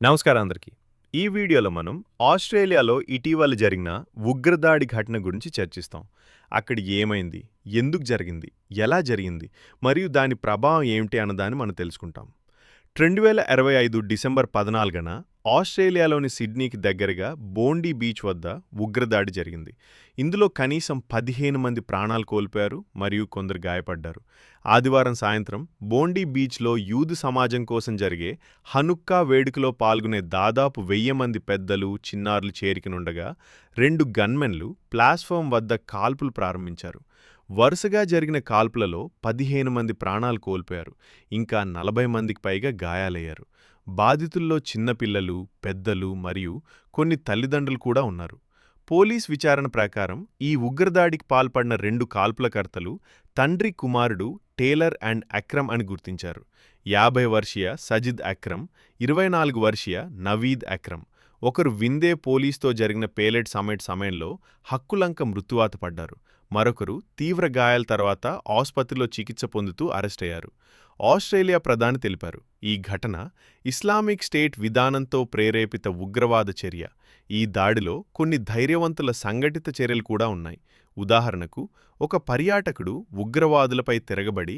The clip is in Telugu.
నమస్కారం అందరికీ. ఈ వీడియోలో మనం ఆస్ట్రేలియాలో ఇటీవల జరిగిన ఉగ్రదాడి ఘటన గురించి చర్చిస్తాం. అక్కడ ఏమైంది? ఎందుకు జరిగింది? ఎలా జరిగింది? మరియు దాని ప్రభావం ఏమిటి అన్నదాన్ని మనం తెలుసుకుంటాం. 2025 డిసెంబర్ 14న ఆస్ట్రేలియాలోని సిడ్నీకి దగ్గరగా బోండీ బీచ్ వద్ద ఉగ్రదాడి జరిగింది. ఇందులో కనీసం 15 మంది ప్రాణాలు కోల్పోయారు మరియు కొందరు గాయపడ్డారు. ఆదివారం సాయంత్రం బోండీ బీచ్లో యూదు సమాజం కోసం జరిగే హనుక్కా వేడుకలో పాల్గొనే దాదాపు 1000 మంది పెద్దలు, చిన్నారులు చేరికనుండగా 2 గన్మెన్లు ప్లాట్ఫామ్ వద్ద కాల్పులు ప్రారంభించారు. వరుసగా జరిగిన కాల్పులలో 15 మంది ప్రాణాలు కోల్పోయారు, ఇంకా 40 మందికి పైగా గాయాలయ్యారు. బాధితుల్లో చిన్నపిల్లలు, పెద్దలు మరియు కొన్ని తల్లిదండ్రులు కూడా ఉన్నారు. పోలీస్ విచారణ ప్రకారం ఈ ఉగ్రదాడికి పాల్పడిన 2 కాల్పులకర్తలు తండ్రి కుమారుడు టేలర్ అండ్ అక్రమ్ అని గుర్తించారు. 50 వర్షీయ సజిద్ అక్రమ్, 24 వర్షీయ నవీద్ అక్రమ్. ఒకరు విందే పోలీస్తో జరిగిన పేలెట్ సమయంలో హక్కులంక మృత్యువాత పడ్డారు. మరొకరు తీవ్ర గాయాల తర్వాత ఆసుపత్రిలో చికిత్స పొందుతూ అరెస్టయ్యారు. ఆస్ట్రేలియా ప్రధాని తెలిపారు, ఈ ఘటన ఇస్లామిక్ స్టేట్ విధానంతో ప్రేరేపిత ఉగ్రవాద చర్య. ఈ దాడిలో కొన్ని ధైర్యవంతుల సంఘటిత చర్యలు కూడా ఉన్నాయి. ఉదాహరణకు, ఒక పర్యాటకుడు ఉగ్రవాదులపై తిరగబడి